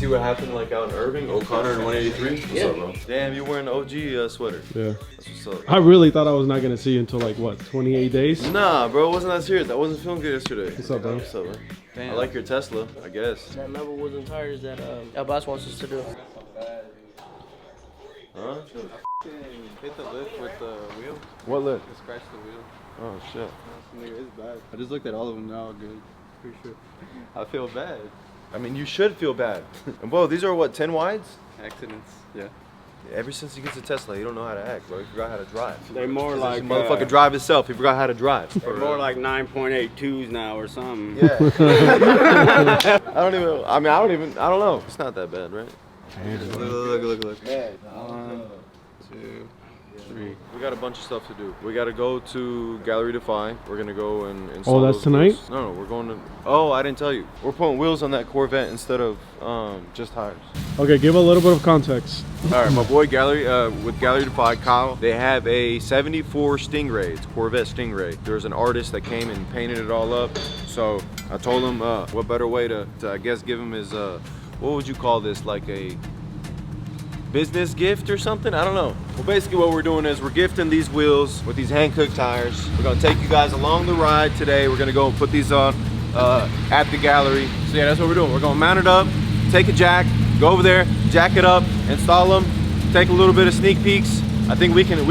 see what happened like out in Irving? O'Connor in 183? What's Yeah. up, bro? Damn, you're wearing an OG sweater. Yeah. That's what's up. I really thought I was not gonna see you until like what, 28 days? Nah, bro, it wasn't that serious. I wasn't feeling good yesterday. What's up, bro? What's up, man? Damn. I like your Tesla, I guess. That level wasn't tires that our boss wants us to do. Huh? Hit the lift with the wheel. What lift? Scratch the wheel. Oh, shit. Nigga, it's bad. I just looked at all of them now. Good. Pretty sure. I feel bad. I mean, you should feel bad. And whoa, these are what, 10 wides? Accidents. Yeah. Ever since he gets a Tesla, you don't know how to act, bro. He forgot how to drive. They're more like Motherfucker drive himself. He forgot how to drive. They're more like 9.82s now or something. Yeah. I don't know. It's not that bad, right? Look. One, two, three. We got a bunch of stuff to do. We got to go to Gallery Defi. We're gonna go and install. Oh, that's those tonight? wheels. No, we're going to. Oh, I didn't tell you. We're putting wheels on that Corvette instead of just tires. Okay, give a little bit of context. All right, my boy Gallery with Gallery Defi, Kyle. They have a '74 Stingray. It's a Corvette Stingray. There's an artist that came and painted it all up. So I told him, what better way to I guess give him his what would you call this? Like a business gift or something? I don't know. Well, basically what we're doing is we're gifting these wheels with these hand-cooked tires. We're gonna take you guys along the ride today. We're gonna go and put these on at the gallery. So yeah, that's what we're doing. We're gonna mount it up, take a jack, go over there, jack it up, install them, take a little bit of sneak peeks. I think we can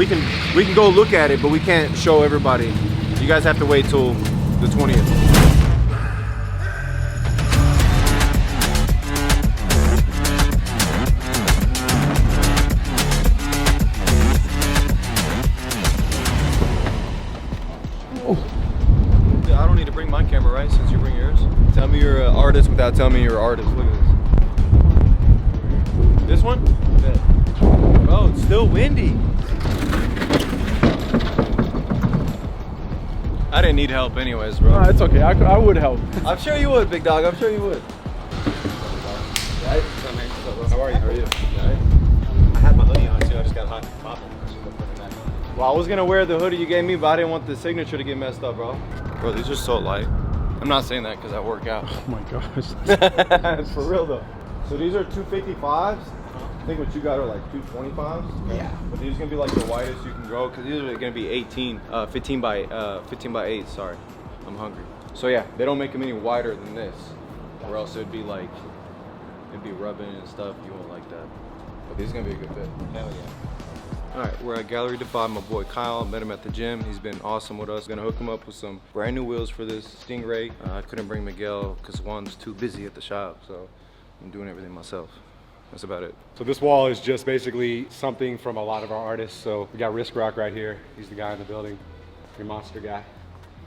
go look at it, but we can't show everybody. You guys have to wait till the 20th. I don't need to bring my camera, right? Since you bring yours. Tell me you're an artist without telling me you're an artist. Look at this. This one? Yeah. Bro, it's still windy. I didn't need help anyways, bro. It's okay. I would help. I'm sure you would, big dog. I'm sure you would. How are you? How are you? I had my hoodie on too. I just got hot popping. Well, I was gonna wear the hoodie you gave me, but I didn't want the signature to get messed up, bro. Bro, these are so light. I'm not saying that because I work out. Oh my gosh. For real though. So these are 255s. I think what you got are like 225s. Yeah. But these are gonna be like the widest you can go because these are gonna be 15 by 8. Sorry, I'm hungry. So yeah, they don't make them any wider than this, or else it'd be like it'd be rubbing and stuff. You won't like that. But these are gonna be a good fit. Hell yeah. All right, we're at Gallery Defi. My boy Kyle, met him at the gym. He's been awesome with us. Gonna hook him up with some brand new wheels for this Stingray. I couldn't bring Miguel because Juan's too busy at the shop, so I'm doing everything myself. That's about it. So this wall is just basically something from a lot of our artists. So we got Risk Rock right here. He's the guy in the building, your monster guy.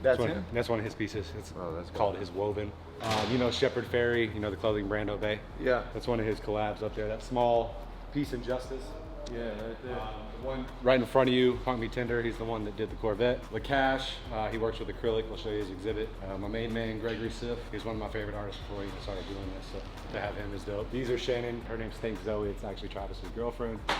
That's one, him? That's one of his pieces. It's that's called his Woven. You know Shepherd Ferry, you know the clothing brand Obey? Yeah. That's one of his collabs up there. That small piece Injustice. Yeah, right there. The one right in front of you, Punk Me Tender, he's the one that did the Corvette. Lakash, he works with acrylic. I'll show you his exhibit. My main man, Gregory Sif, he's one of my favorite artists before he even started doing this, so to have him is dope. These are Shannon, her name's Think Zoe, it's actually Travis's girlfriend. Got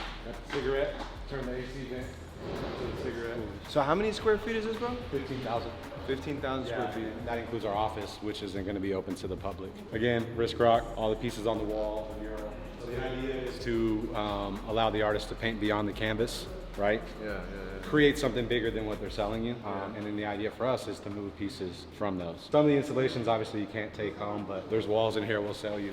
the cigarette, turn the AC vent to the cigarette. So how many square feet is this, bro? 15,000. 15,000 square feet. That includes our office, which isn't going to be open to the public. Again, Risk Rock, all the pieces on the wall, the mural. So the idea is to allow the artist to paint beyond the canvas, right? Yeah. Create something bigger than what they're selling you. And then the idea for us is to move pieces from those. Some of the installations, obviously, you can't take home, but there's walls in here we'll sell you.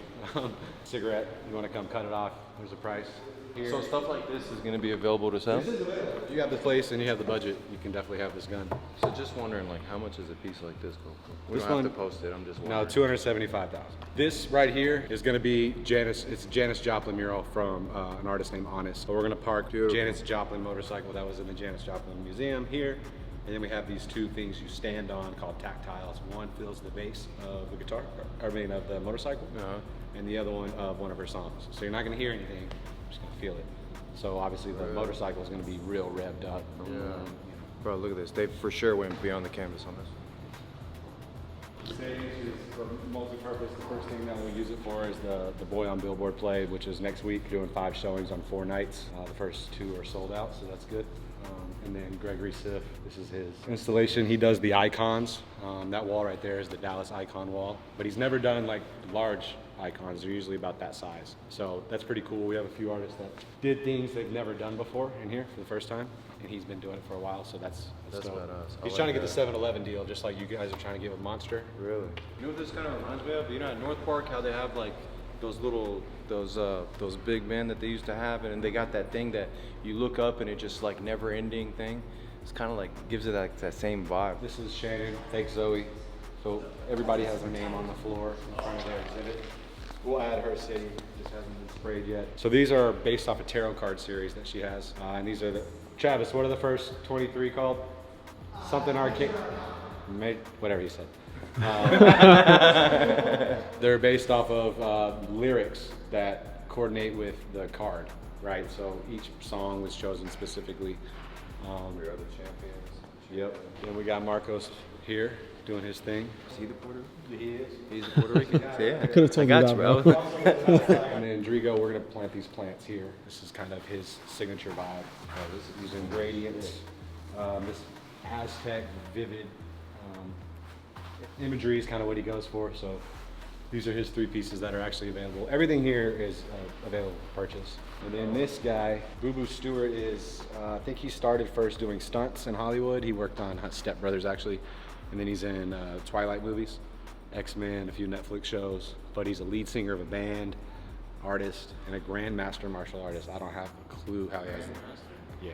Cigarette, you want to come cut it off, there's a price. Here. So stuff like this is going to be available to sell? If you have the place and you have the budget, you can definitely have this gun. So just wondering, like, how much is a piece like this go for? We This don't have one- to post it, I'm just wondering. No, 275,000. This right here is going to be Janis. It's a Janis Joplin mural from an artist named Honest. So we're going to park Janis Joplin motorcycle that was in the Janis Joplin Museum here. And then we have these two things you stand on called tactiles. One fills the bass of the guitar, of the motorcycle, and the other one of one of her songs. So you're not going to hear anything, you're just going to feel it. So obviously the motorcycle is going to be real revved up. Bro, look at this. They for sure went beyond the canvas on this. Stage is for multi-purpose. The first thing that we'll use it for is the Boy on Billboard play, which is next week, doing 5 showings on 4 nights. The first 2 are sold out, so that's good. And then Gregory Siff, this is his installation. He does the icons. That wall right there is the Dallas icon wall. But he's never done like large icons. They're usually about that size. So that's pretty cool. We have a few artists that did things they've never done before in here for the first time. And he's been doing it for a while, so that's dope. badass. He's trying to get the 7-Eleven deal, just like you guys are trying to get with Monster. Really? You know what this kind of reminds me of? You know at North Park how they have like those little those big men that they used to have, and they got that thing that you look up and it just like never ending thing. It's kind of like gives it that same vibe. This is Shannon, fake Zoe. So everybody has their name on the floor in front of their exhibit. We'll add her city, just hasn't been sprayed yet. So these are based off a tarot card series that she has. And these are the, Travis, what are the first 23 called? Something arcade, whatever you said. They're based off of lyrics that coordinate with the card, right? So each song was chosen specifically. We are the champions. Yep. Then we got Marcos here doing his thing. Is he the Puerto Rican? He is. He's the Puerto Rican. Yeah. I could have told you got that, you, bro. And then Drigo, we're gonna plant these plants here. This is kind of his signature vibe. This is using gradients, this Aztec vivid imagery is kind of what he goes for. So these are his 3 pieces that are actually available. Everything here is available for purchase. And then this guy, Boo Boo Stewart, is I think he started first doing stunts in Hollywood. He worked on Step Brothers actually, and then he's in Twilight movies, X-Men, a few Netflix shows. But he's a lead singer of a band, artist, and a grandmaster martial artist. I don't have a clue how he has it. Yeah.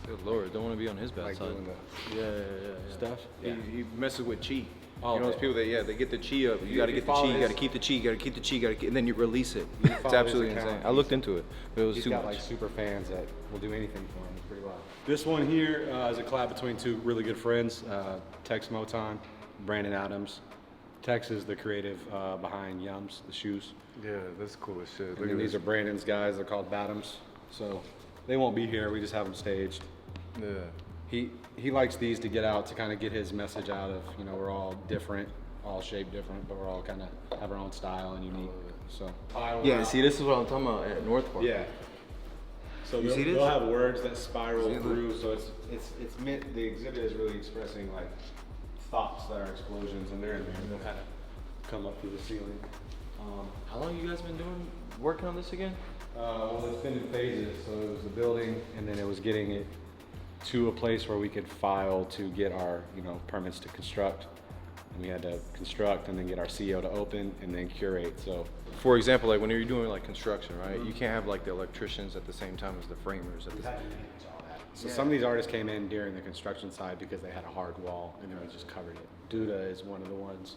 Good lord, don't want to be on his bad Like side. doing the Yeah. stuff. He messes with chi. Oh, you know those okay. people that they get the chi up. You got to get the follow chi. You got to his- keep the chi. You got to keep the chi. You got to and then you release it. You It's follow his absolutely account. insane. I looked into it, but it was He's too got much. like super fans that will do anything for him. It's pretty wild. This one here is a collab between 2 really good friends, Tex Moton, Brandon Adams. Tex is the creative behind Yums, the shoes. Yeah, that's cool as shit. And then these are Brandon's guys. They're called Bottoms. So they won't be here. We just have them staged. Yeah. He likes these to get out, to kind of get his message out of, you know, we're all different, all shaped different, but we're all kind of have our own style and unique. So Yeah. See, this is what I'm talking about at North Park. yeah. So You see this? they'll have words that spiral See, look. through. So it's meant, the exhibit is really expressing like thoughts that are explosions, and they're in there. They'll kind of come up through the ceiling. How long you guys been working on this again? Well, it's been in phases. So it was the building, and then it was getting it to a place where we could file to get our, you know, permits to construct. And we had to construct and then get our CO to open and then curate. So For example, like when you're doing like construction, right? You can't have like the electricians at the same time as the framers. At the So some of these artists came in during the construction side because they had a hard wall and then we just covered it. Duda is one of the ones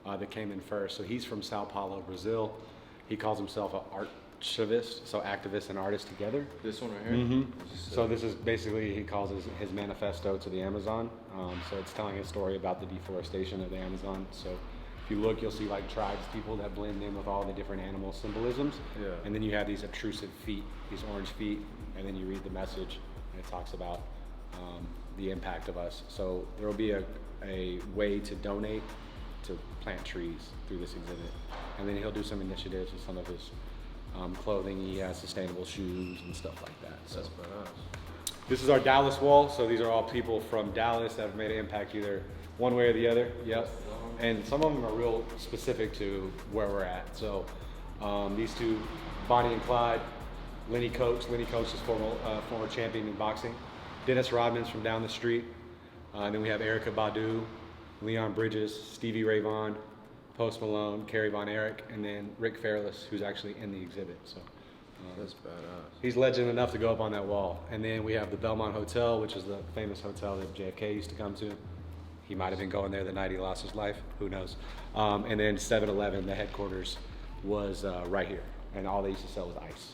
that came in first. So he's from Sao Paulo, Brazil. He calls himself an archivist, so activist and artist together. This one right here. So this is basically, he calls his manifesto to the Amazon. So it's telling a story about the deforestation of the Amazon. So if you look, you'll see like tribes, people that blend in with all the different animal symbolisms. Yeah. And then you have these obtrusive feet, these orange feet, and then you read the message, and it talks about the impact of us. So there will be a way to donate to plant trees through this exhibit. And then he'll do some initiatives with some of his clothing. He has sustainable shoes and stuff like that. So this is our Dallas wall. So these are all people from Dallas that have made an impact either one way or the other. Yep. And some of them are real specific to where we're at. So these 2, Bonnie and Clyde, Lenny Coates. Lenny Coates is former champion in boxing. Dennis Rodman's from down the street. And then we have Erica Badu, Leon Bridges, Stevie Ray Vaughan, Post Malone, Kerry Von Erich, and then Rick Fairless, who's actually in the exhibit. So That's badass. he's legend enough to go up on that wall. And then we have the Belmont Hotel, which is the famous hotel that JFK used to come to. He might have been going there the night he lost his life. Who knows? And then 7-Eleven, the headquarters, was right here. And all they used to sell was ice.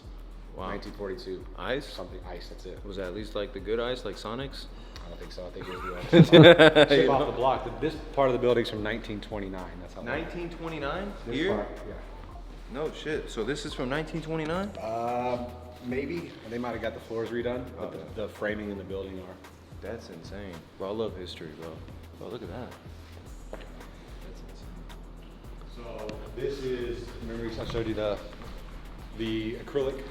Wow. 1942. Ice? Something ice, that's it. Was that at least like the good ice, like Sonic's? I don't think so. I think it was the ice. Ship off the block. This part of the building's from 1929. That's how long. 1929 This here? part, yeah. No shit. So this is from 1929? Maybe. They might have got the floors redone, but the framing in the building are. That's insane. Bro, I love history, bro. Bro, look at that. So this is, remember I showed you the acrylic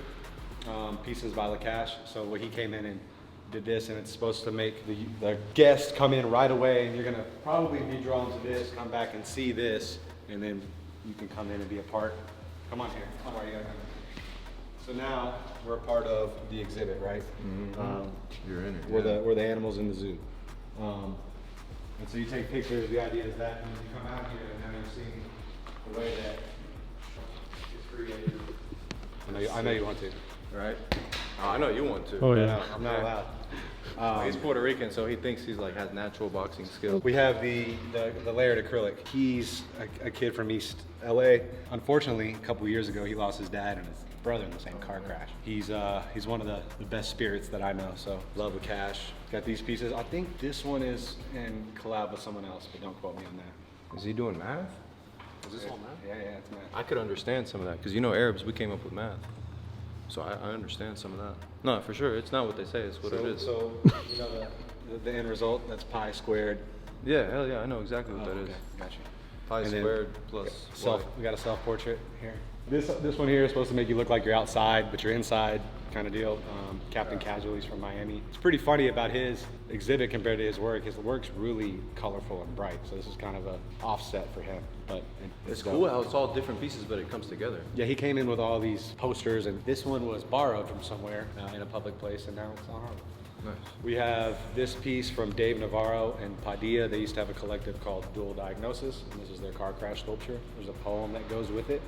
pieces by Lacache. So what he came in and did this, and it's supposed to make the guest come in right away, and you're gonna probably be drawn to this, come back and see this, and then you can come in and be a part. Come on here. Come on, you gotta come in. So now we're a part of the exhibit, right? You're in it. We're the animals in the zoo. And so you take pictures. The idea is that when you come out here and now you're seeing the way that it's created. I know you want to. Right? Oh, I know you want to. Oh yeah. No, I'm not allowed. He's Puerto Rican, so he thinks he's like has natural boxing skills. We have the layered acrylic. He's a kid from East LA. Unfortunately, a couple years ago, he lost his dad and his brother in the same car crash. He's one of the best spirits that I know, so love the cash. Got these pieces. I think this one is in collab with someone else, but don't quote me on that. Is he doing math? Is this all math? Yeah, it's math. I could understand some of that because you know Arabs, we came up with math, so I understand some of that. No, for sure, it's not what they say; it's what it is. So you know the end result. That's pi squared. Yeah, hell yeah, I know exactly what that is. Okay, gotcha. Pi And then squared plus We got a self-portrait here. This one here is supposed to make you look like you're outside, but you're inside, kind of deal. Captain Casual, he's from Miami. It's pretty funny about his exhibit compared to his work. His work's really colorful and bright, so this is kind of an offset for him. But It's dope. cool how it's all different pieces, but it comes together. Yeah, he came in with all these posters, and this one was borrowed from somewhere in a public place, and now it's on our own. Nice. We have this piece from Dave Navarro and Padilla. They used to have a collective called Dual Diagnosis, and this is their car crash sculpture. There's a poem that goes with it.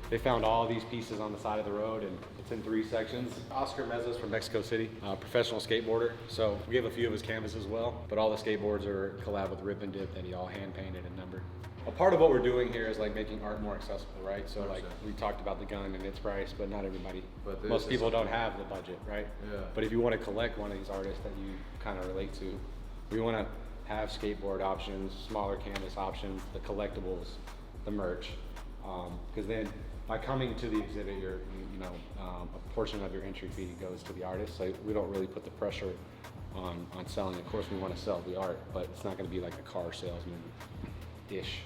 They found all these pieces on the side of the road, and it's in 3 sections. Oscar Mezas from Mexico City, professional skateboarder. So we have a few of his canvases as well, but all the skateboards are collab with Rip and Dip that he all hand painted and numbered. A part of what we're doing here is like making art more accessible, right? So like we talked about the gun and its price, but not everybody, most people don't have the budget, right? Yeah. But if you want to collect one of these artists that you kind of relate to, we want to have skateboard options, smaller canvas options, the collectibles, the merch, because then by coming to the exhibit, a portion of your entry fee goes to the artist. So we don't really put the pressure on selling. Of course, we want to sell the art, but it's not going to be like a car salesman-ish,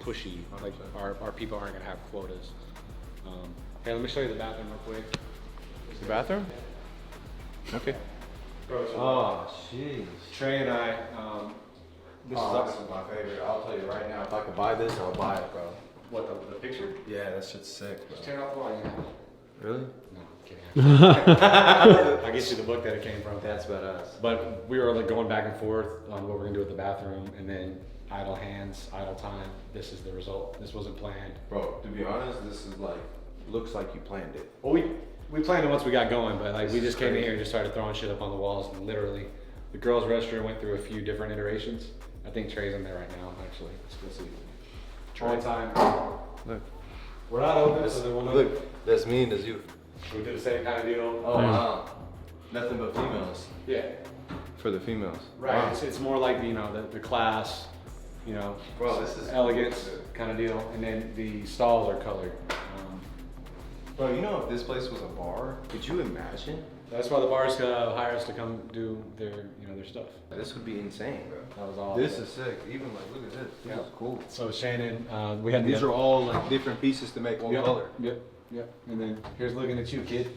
pushy. Like our people aren't going to have quotas. Hey, let me show you the bathroom real quick. The bathroom? Okay. Oh, jeez. Trey and I. This is my favorite. I'll tell you right now, if I could buy this, I'll buy it, bro. What the picture? Yeah, that shit's sick, bro. Just turn off the light. Really? No, kidding. I'll get you the book that it came from. That's badass. But we were like going back and forth on what we're gonna do with the bathroom, and then idle hands, idle time. This is the result. This wasn't planned. Bro, to be honest, this is like, looks like you planned it. Well, we planned it once we got going, but like we just came in crazy. here and just started throwing shit up on the walls, and literally, the girls' restroom went through a few different iterations. I think Trey's in there right now, actually. Let's go see. Troy time. Look. We're not open, so then we'll know. Look, that's me and that's you. We did the same kind of deal. Oh, wow. Nothing but females. Yeah. For the females. Right. Wow. It's more like the class, Bro, this is elegance kind of deal, and then the stalls are colored. Bro, you know if this place was a bar, could you imagine? That's why the bars hire us to come do their stuff. This would be insane, bro. That was all. This is sick. Even like, look at this. This Yep. is cool. So Shannon, we had These are all like different pieces to make one Yep. color. Yep. And then here's looking at you, kid.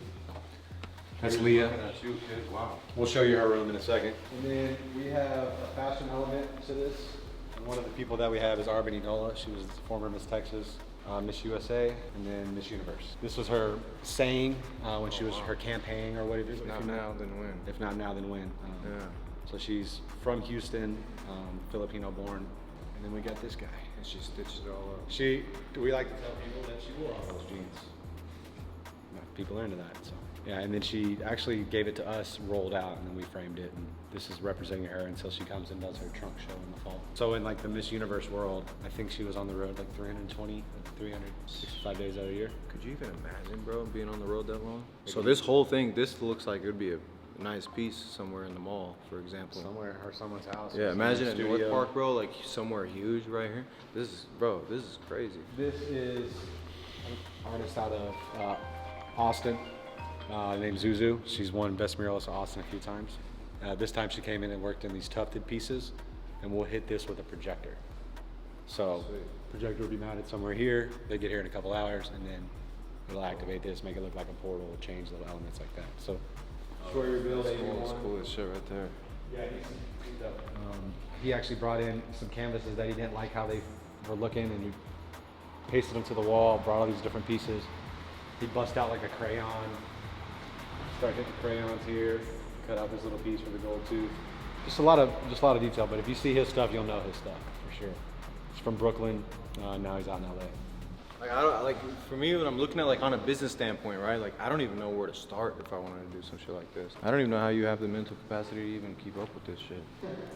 That's Leah. Looking at you, kid. Wow. We'll show you her room in a second. And then we have a fashion element to this. And one of the people that we have is Arbany Nola. She was the former Miss Texas, Miss USA, and then Miss Universe. This was her saying when she was her campaigning or whatever. If not now, then when? If not now, then when? Yeah. So she's from Houston, Filipino born, and then we got this guy. And she stitched it all up. We like to tell people that she wore all those jeans. People are into that, so. Yeah, and then she actually gave it to us, rolled out, and then we framed it, and this is representing her until she comes and does her trunk show in the fall. So in like the Miss Universe world, I think she was on the road like 365 days out of the year. Could you even imagine, bro, being on the road that long? So this whole thing, this looks like it would be a nice piece somewhere in the mall, for example. Somewhere, or someone's house. Yeah, imagine at North studio. Park, bro, like somewhere huge right here. This is crazy. This is an artist out of Austin, named Zuzu. She's won Best Muralist of Austin a few times. This time she came in and worked in these tufted pieces, and we'll hit this with a projector. So projector will be mounted somewhere here. They get here in a couple hours, and then it'll activate this, make it look like a portal, change little elements like that. So Destroyer build That's cool. That's 81. cool as shit right there. Yeah, he's dope. He actually brought in some canvases that he didn't like how they were looking, and he pasted them to the wall, brought all these different pieces. He'd bust out like a crayon, start hitting crayons here, cut out this little piece for the gold tooth. Just a lot of detail, but if you see his stuff, you'll know his stuff for sure. He's from Brooklyn, now he's out in LA. Like I don't like for me when I'm looking at like on a business standpoint, right? Like I don't even know where to start if I wanted to do some shit like this. I don't even know how you have the mental capacity to even keep up with this shit.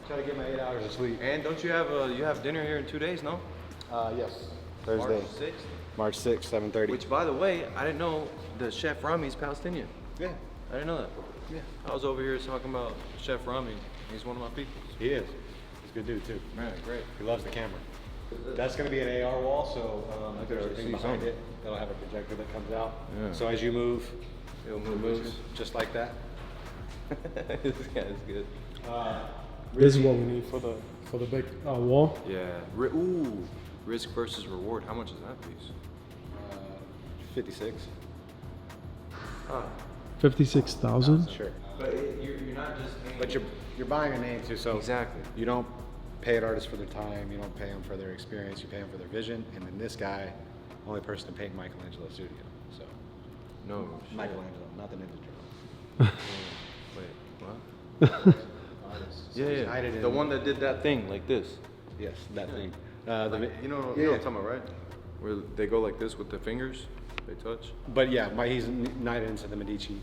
Try to get my 8 hours of sleep. And don't you have dinner here in 2 days, no? Yes, Thursday, March 6th. March 6th, 7:30. Which, by the way, I didn't know the chef Rami's Palestinian. Yeah, I didn't know that. yeah, I was over here talking about Chef Rami. He's one of my people. he is. He's a good dude too. Man, great. He loves the camera. That's going to be an AR wall, so there's a already thing see behind something. it that'll have a projector that comes out. Yeah. So as you move, It'll it move moves just like that. This guy's good. This is what we need for the big wall. Yeah. Ooh. Risk versus reward. How much is that piece? 56. 56,000. Sure. But you're not just paying. But you're buying a name too, so Exactly. you don't pay an artist for their time, you don't pay them for their experience, you pay them for their vision. And then this guy, only person to paint Michelangelo's studio. So No. Michelangelo, not the Ninja Turtle. Wait. What? Yeah, yeah. United The in- one that did that thing like this. Yes, that thing. You know what I'm talking about, right? Where they go like this with the fingers, they touch. But yeah, he's knighted into the Medici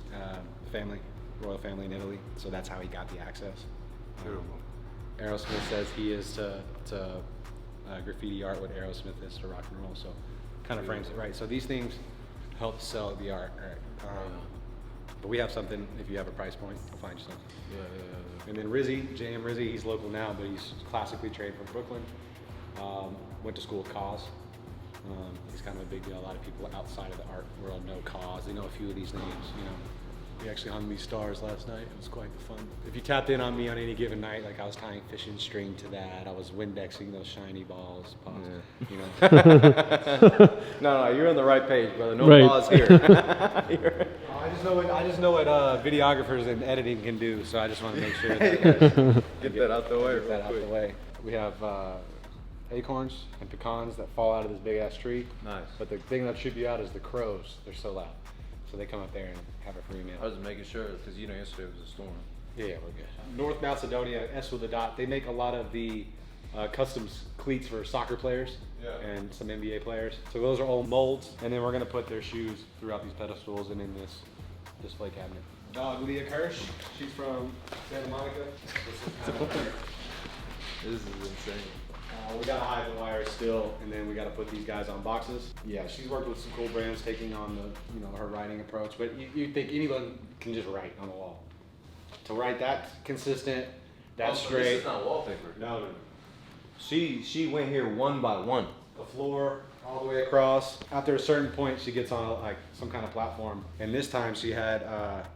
family, royal family in Italy, so that's how he got the access. Beautiful. Aerosmith says he is to graffiti art what Aerosmith is to rock and roll, so kind of frames it right. So these things help sell the art, right? But we have something, if you have a price point, we'll find you something. Yeah. And then Rizzy, JM Rizzy, he's local now, but he's classically trained from Brooklyn. Went to school with Cause. He's kind of a big deal. A lot of people outside of the art world know Cause. They know a few of these names, you know. He actually hung me stars last night. It was quite fun. If you tapped in on me on any given night, like I was tying fishing string to that, I was Windexing those shiny balls, you know. No, you're on the right page, brother. No Right. pause here. I just know what videographers and editing can do, so I just want to make sure that Get that out the way. get that out the way. We have acorns and pecans that fall out of this big ass tree. Nice. But the thing that should be out is the crows. They're so loud, so they come up there and have a free meal. I was making sure because yesterday was a storm. Yeah, we're good. North Macedonia, S with a dot. They make a lot of the custom cleats for soccer players and some NBA players. So those are all molds, and then we're gonna put their shoes throughout these pedestals and in this display cabinet. Dog Leah Kirsch. She's from Santa Monica. This is insane. We gotta hide the wires still, and then we gotta put these guys on boxes. Yeah, she's worked with some cool brands, taking on the her writing approach. But you think anyone can just write on the wall? To write that consistent, that straight. This is not wallpaper. No. She went here one by one. The floor all the way across. After a certain point, she gets on like some kind of platform, and this time she had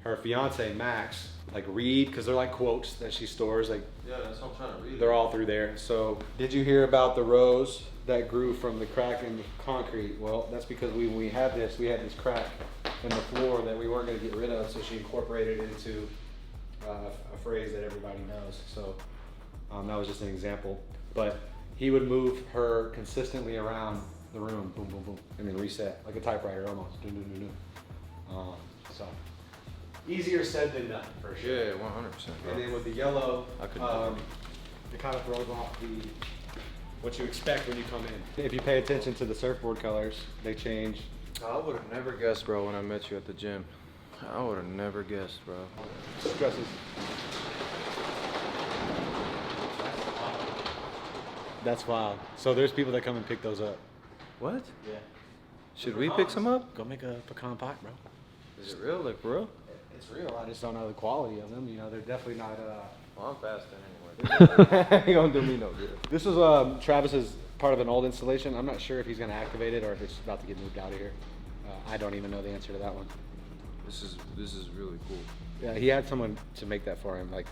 her fiance Max like read, because they're like quotes that she stores. Like Yeah, that's what I'm trying to read. they're all through there. So did you hear about the rose that grew from the crack in the concrete? Well, that's because when we had this crack in the floor that we weren't going to get rid of, so she incorporated it into a phrase that everybody knows. So that was just an example. But he would move her consistently around the room, boom, boom, boom, and then reset, like a typewriter almost. Dun, dun, dun, dun. So easier said than done, for sure. Yeah, 100%. And then with the yellow, I couldn't do it kind of throws off what you expect when you come in. If you pay attention to the surfboard colors, they change. I would have never guessed, bro, when I met you at the gym. I would have never guessed, bro. Dresses. That's wild. So there's people that come and pick those up. What? Yeah. Should we pick some up? Go make a pecan pie, bro. Is it real? Like, for real? It's real. I just don't know the quality of them. You know, they're definitely not. Well, I'm fasting anyway. Ain't gonna do me no good. This is Travis's part of an old installation. I'm not sure if he's going to activate it or if it's about to get moved out of here. I don't even know the answer to that one. This is really cool. Yeah, he had someone to make that for him like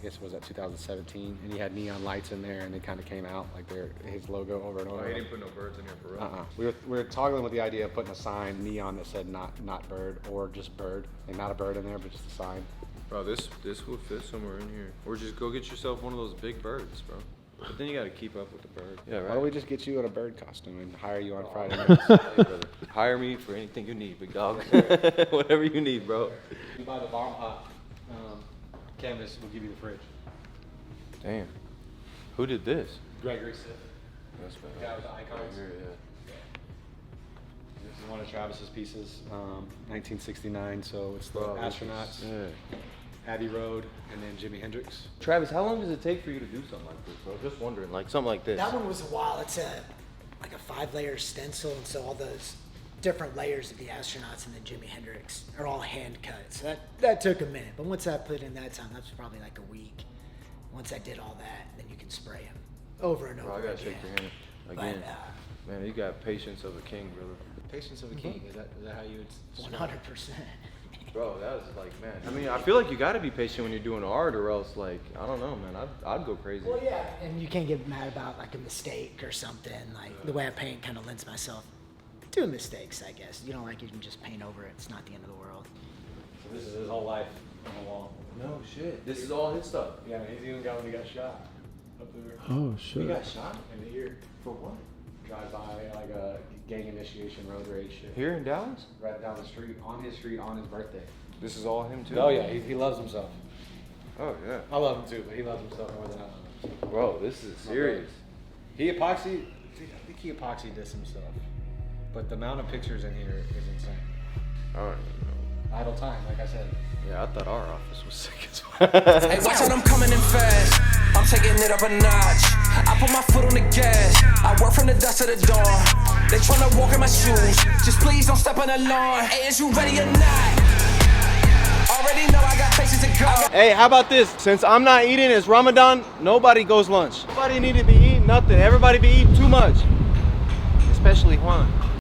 I guess it was at 2017, and he had neon lights in there, and they kind of came out like his logo over and over. Oh, he didn't put no birds in here for real. We were toggling with the idea of putting a sign neon that said not bird, or just bird, and not a bird in there, but just a sign. Bro, this will fit somewhere in here. Or just go get yourself one of those big birds, bro. But then you gotta keep up with the bird. Yeah, right. Why don't we just get you in a bird costume and hire you on Friday Hey, nights? brother. Hire me for anything you need, big dog. Whatever you need, bro. You buy the bomb hot canvas, we'll give you the fridge. Damn. Who did this? Gregory Sith. That's bad. The guy with the icons. Right here, yeah. This is one of Travis's pieces, 1969. So it's the Bro, this astronauts, is- yeah. Abbey Road, and then Jimi Hendrix. Travis, how long does it take for you to do something like this, bro? Just wondering, like something like this. That one was a while. It's like a 5-layer stencil, and so all those different layers of the astronauts and then Jimi Hendrix are all hand cut. So that took a minute. But once I put in that time, that's probably like a week. Once I did all that, then you can spray them over and over Bro, I gotta again. shake your hand again. But, Man, you got patience of a king, brother. Patience of a King. Is that how you would? 100%. Bro, that was like, man. I mean, I feel like you got to be patient when you're doing art, or else, like, I don't know, man. I'd go crazy. Well, yeah, and you can't get mad about like a mistake or something. Like the way I paint kind of lends myself to mistakes, I guess. You know, like you can just paint over it. It's not the end of the world. So this is his whole life on the wall. No shit. This is all his stuff. Yeah, he's even got when he got shot up there. Oh shit. He got shot In the ear. for what? Drive by like a gang initiation, road rage shit. Here in Dallas? Right down the street, on his birthday. This is all him too. Oh yeah, he loves himself. Oh yeah. I love him too, but he loves himself more than I love him. Bro, this is serious. He epoxy. I think he epoxy did some stuff, but the amount of pictures in here is insane. I don't even know. Idle time, like I said. Yeah, I thought our office was sick as Hey, watch out, I'm coming in fast. I'm taking it up a notch. I put my foot on the gas. I work from the dusk to the dawn. They tryna walk in my shoes. Just please don't step on the lawn. Hey, is you ready or not? Already know I got places to go. Hey, how about this? Since I'm not eating, it's Ramadan, nobody goes lunch. Nobody need to be eating nothing. Everybody be eating too much. Especially Juan.